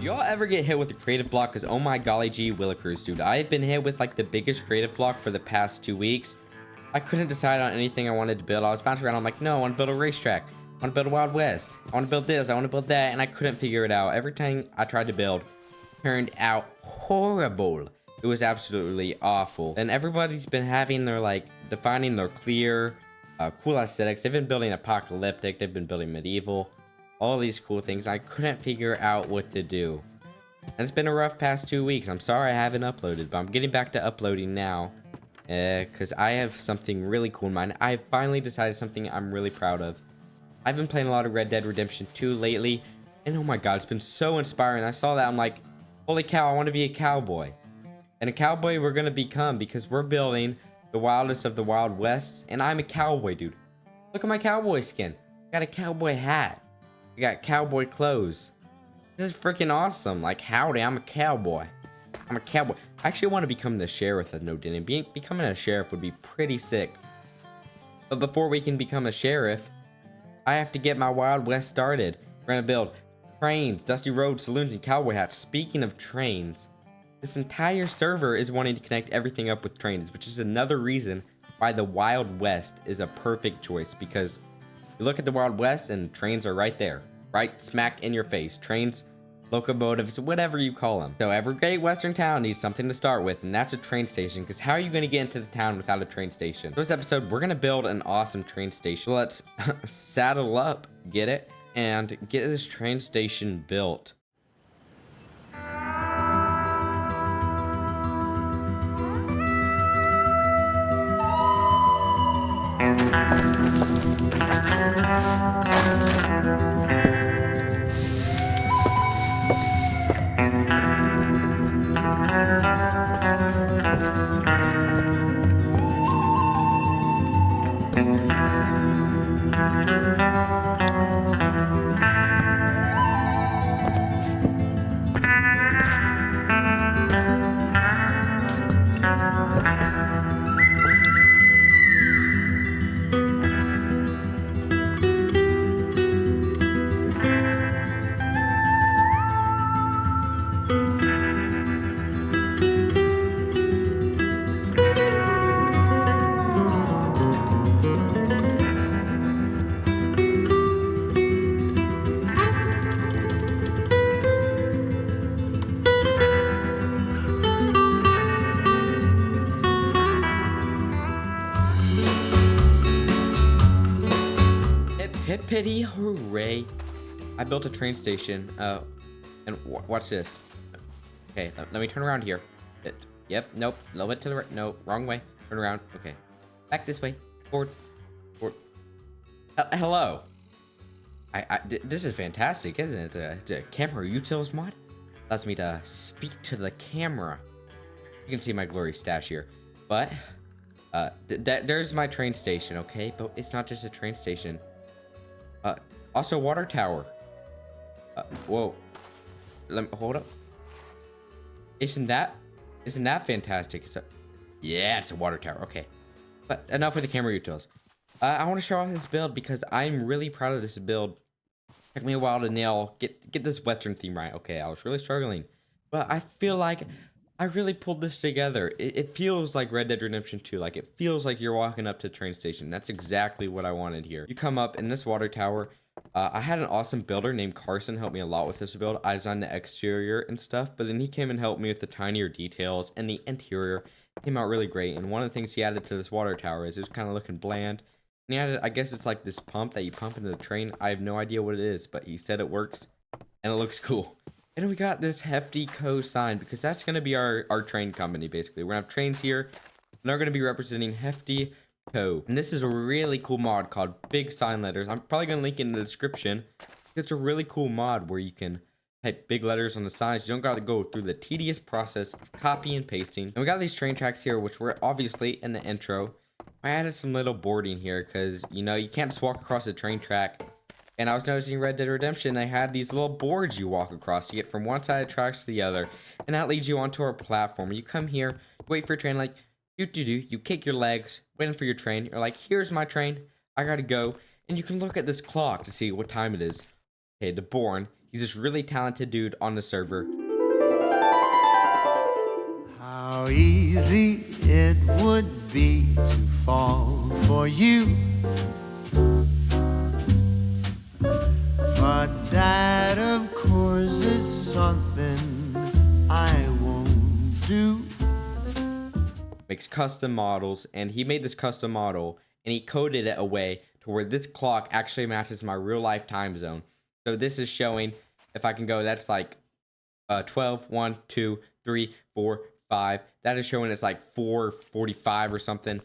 Y'all ever get hit with a creative block? Because oh my golly gee willikers, dude, I've been hit with like the biggest creative block for the past 2 weeks. I couldn't decide on anything I wanted to build. I was bouncing around. I'm like, no, I want to build a racetrack. I want to build a Wild West. I want to build this. I want to build that. And I couldn't figure it out. Everything I tried to build turned out horrible. It was absolutely awful. And everybody's been having their like defining their clear, cool aesthetics. They've been building apocalyptic. They've been building medieval. All these cool things. I couldn't figure out what to do. And it's been a rough past 2 weeks. I'm sorry I haven't uploaded, but I'm getting back to uploading now. Because I have something really cool in mind. I finally decided something I'm really proud of. I've been playing a lot of Red Dead Redemption 2 lately. And oh my god, it's been so inspiring. I saw that, I'm like, holy cow, I want to be a cowboy. And a cowboy we're going to become because we're building the wildest of the Wild Wests. And I'm a cowboy, dude. Look at my cowboy skin. I got a cowboy hat. I got cowboy clothes. This is freaking awesome. Like, howdy, I'm a cowboy. I'm a cowboy. I actually want to become the sheriff of Nodenium. Becoming a sheriff would be pretty sick. But before we can become a sheriff, I have to get my Wild West started. We're going to build trains, dusty roads, saloons, and cowboy hats. Speaking of trains, this entire server is wanting to connect everything up with trains, which is another reason why the Wild West is a perfect choice, because you look at the Wild West and trains are right there, right smack in your face. Trains, locomotives, whatever you call them. So every great western town needs something to start with, and that's a train station, because how are you going to get into the town without a train station? This episode, we're going to build an awesome train station. So let's saddle up, get it, and get this train station built. Hippity hooray. I built a train station. And watch this. Okay, let me turn around here. Yep, nope, a little bit to the right. No, wrong way. Turn around. Okay. Back this way. Forward. Forward. Hello. This is fantastic, isn't it? It's a camera utils mod. Allows me to speak to the camera. You can see my glory stash here. But, there's my train station, okay? But it's not just a train station. Also water tower. Whoa. Let me hold up. Isn't that fantastic? Yeah, it's a water tower. Okay. But enough with the camera utils. I want to show off this build because I'm really proud of this build. Took me a while to nail, get this Western theme right. Okay, I was really struggling. But I feel like I really pulled this together. It feels like Red Dead Redemption 2. Like, it feels like you're walking up to a train station. That's exactly what I wanted here. You come up in this water tower. I had an awesome builder named Carson help me a lot with this build. I designed the exterior and stuff, but then he came and helped me with the tinier details, and the interior came out really great. And one of the things he added to this water tower is it was kind of looking bland. And he added, I guess it's like this pump that you pump into the train. I have no idea what it is, but he said it works, and it looks cool. And we got this hefty co-sign because that's going to be our train company, basically. We're going to have trains here, and they're going to be representing Hefty Co. And this is a really cool mod called Big Sign Letters. I'm probably going to link it in the description. It's a really cool mod where you can type big letters on the signs. You don't got to go through the tedious process of copy and pasting. And we got these train tracks here, which were obviously in the intro. I added some little boarding here because, you know, you can't just walk across a train track. And I was noticing Red Dead Redemption, they had these little boards you walk across to get from one side of the tracks to the other. And that leads you onto our platform. You come here, wait for your train, like, you kick your legs, waiting for your train. You're like, here's my train. I gotta go. And you can look at this clock to see what time it is. Okay, the Born. He's this really talented dude on the server. How easy it would be to fall for you. But that, of course, is something I won't do. Makes custom models, and he made this custom model, and he coded it away to where this clock actually matches my real life time zone. So this is showing, if I can go, that's like 12, 1, 2, 3, 4, 5. That is showing it's like 4:45 or something,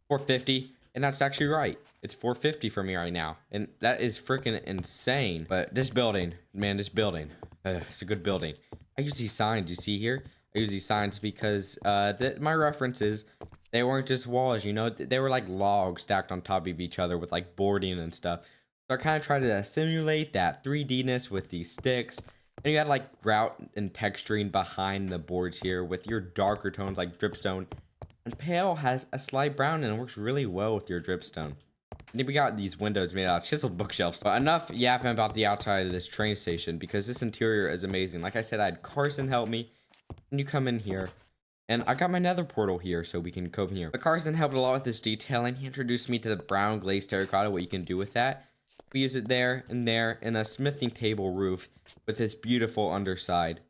4:50, and that's actually right. It's 4:50 for me right now, and that is freaking insane. But this building, man, this building, it's a good building. I use these signs you see here. I use these signs because my references, they weren't just walls, you know, they were like logs stacked on top of each other with like boarding and stuff. So I kind of tried to simulate that 3D-ness with these sticks. And you had like grout and texturing behind the boards here with your darker tones like dripstone. And pale has a slight brown and it works really well with your dripstone. And then we got these windows made out of chiseled bookshelves. But enough yapping about the outside of this train station because this interior is amazing. Like I said, I had Carson help me. And you come in here. And I got my nether portal here so we can come here. But Carson helped a lot with this detailing. He introduced me to the brown glazed terracotta, what you can do with that. We use it there and a smithing table roof with this beautiful underside.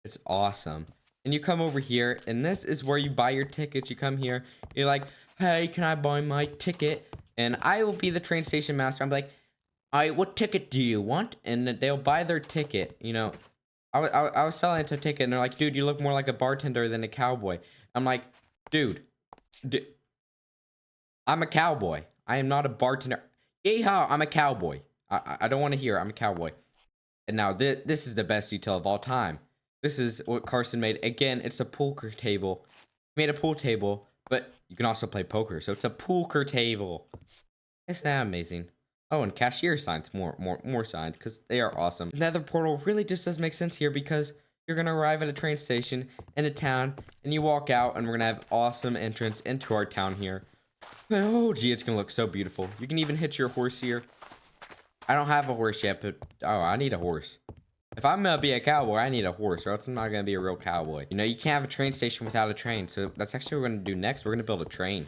It's awesome. And you come over here, and this is where you buy your tickets. You come here, you're like, hey, can I buy my ticket? And I will be the train station master. I'm like, all right, what ticket do you want? And they'll buy their ticket. You know, I was selling it a ticket, and they're like, dude, you look more like a bartender than a cowboy. I'm like, dude, I'm a cowboy. I am not a bartender. Yeehaw, I'm a cowboy. I don't want to hear I'm a cowboy. And now this is the best detail of all time. This is what Carson made. Again, it's a poker table. He made a pool table, but you can also play poker. So it's a poker table. Isn't that amazing? Oh, and cashier signs, more signs, because they are awesome. Nether portal really just does make sense here because you're gonna arrive at a train station in a town, and you walk out, and we're gonna have awesome entrance into our town here. Oh, gee, it's gonna look so beautiful. You can even hitch your horse here. I don't have a horse yet, but oh, I need a horse. If I'm gonna be a cowboy, I need a horse, or else I'm not gonna be a real cowboy. You know, you can't have a train station without a train, so that's actually what we're gonna do next. We're gonna build a train.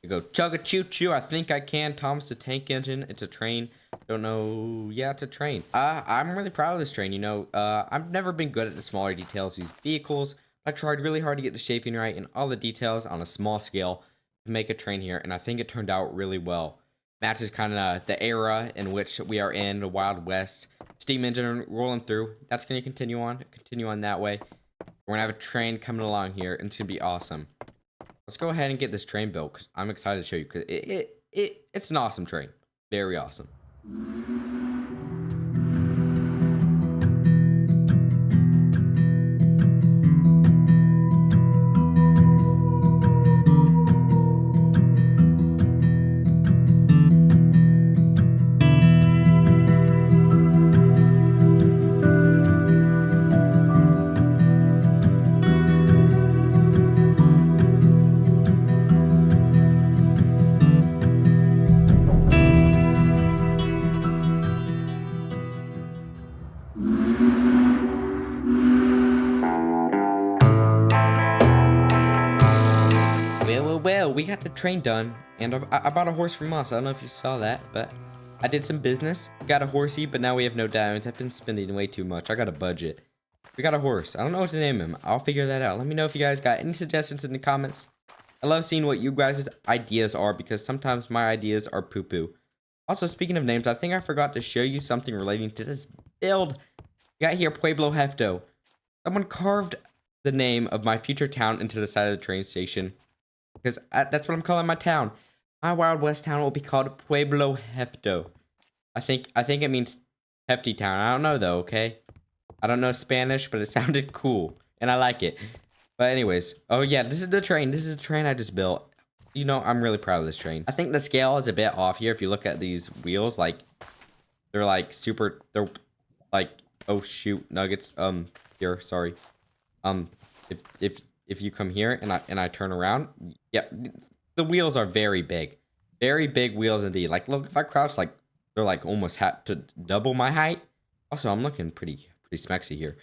You go chug a choo choo. I think I can. Thomas the Tank Engine. It's a train. Don't know. Yeah, it's a train. I'm really proud of this train. You know, I've never been good at the smaller details. These vehicles. I tried really hard to get the shaping right and all the details on a small scale to make a train here, and I think it turned out really well. Matches kind of the era in which we are in, the Wild West. Steam engine rolling through. That's going to continue on that way. We're going to have a train coming along here, and it's going to be awesome. Let's go ahead and get this train built, because I'm excited to show you, because it's an awesome train. Very awesome. Well, we got the train done, and I bought a horse from us. I don't know if you saw that, but I did some business. Got a horsey, but now we have no diamonds. I've been spending way too much. I got a budget. We got a horse. I don't know what to name him. I'll figure that out. Let me know if you guys got any suggestions in the comments. I love seeing what you guys' ideas are, because sometimes my ideas are poo-poo. Also, speaking of names, I think I forgot to show you something relating to this build. We got here Pueblo Hefto. Someone carved the name of my future town into the side of the train station. Because that's what I'm calling my town. My Wild West town will be called Pueblo Hefto. I think it means hefty town. I don't know though, okay? I don't know Spanish, but it sounded cool. And I like it. But anyways. Oh yeah, this is the train. This is the train I just built. You know, I'm really proud of this train. I think the scale is a bit off here. If you look at these wheels, like, they're like super, they're like, oh shoot, nuggets. Here, sorry. If you come here and I turn around, yeah, the wheels are very big wheels indeed. Like, look, if I crouch, like, They're like almost had to double my height. Also, I'm looking pretty smexy here.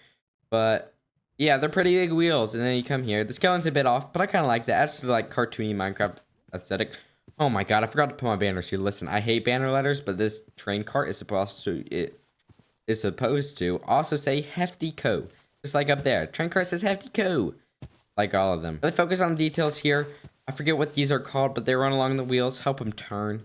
But yeah, they're pretty big wheels. And then you come here. The skeleton's a bit off, but I kind of like that. That's the like cartoony Minecraft aesthetic. Oh my god, I forgot to put my banners here. Listen, I hate banner letters, but this train cart is supposed to also say Hefty Co. Just like up there. Train cart says Hefty Co. Like all of them. Really focus on the details here. I forget what these are called, but they run along the wheels, help them turn.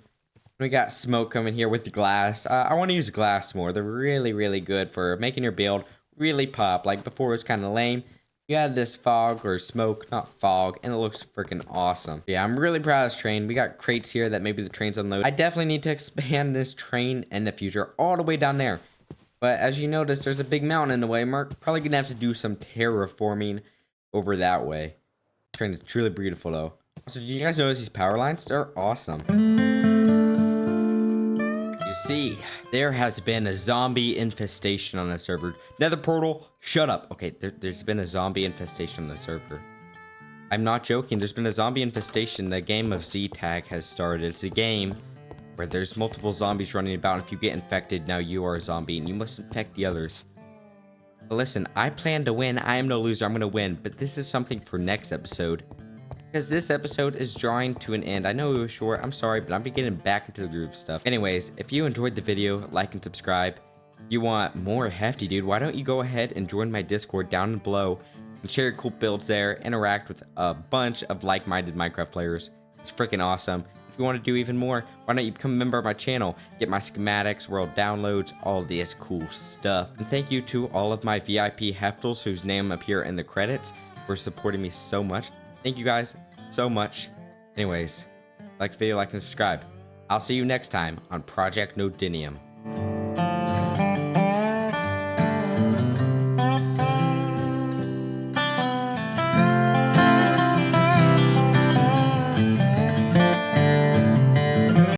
We got smoke coming here with the glass. I want to use glass more. They're really good for making your build really pop. Like before it was kind of lame. You added this fog or smoke, not fog, and it looks freaking awesome. Yeah, I'm really proud of this train. We got crates here that maybe the train's unloaded. I definitely need to expand this train in the future all the way down there. But as you notice, there's a big mountain in the way. Mark probably gonna have to do some terraforming over that way. This train is truly beautiful though. Also, do you guys notice these power lines? They're awesome. You see, there has been a zombie infestation on the server. Nether portal, shut up. Okay, there's been a zombie infestation on the server. I'm not joking. There's been a zombie infestation. The game of Z-Tag has started. It's a game where there's multiple zombies running about. And if you get infected, now you are a zombie and you must infect the others. But listen, I plan to win. I am no loser. I'm going to win. But this is something for next episode. Because this episode is drawing to an end. I know it was short. I'm sorry, but I'm getting back into the groove stuff. Anyways, if you enjoyed the video, like and subscribe. If you want more hefty, dude, why don't you go ahead and join my Discord down below and share your cool builds there. Interact with a bunch of like-minded Minecraft players. It's freaking awesome. If you want to do even more, why don't you become a member of my channel, get my schematics, world downloads, all this cool stuff. And thank you to all of my VIP heftals whose name appear in the credits for supporting me so much. Thank you guys so much. Anyways, like the video, like and subscribe. I'll see you next time on Project Nodenium.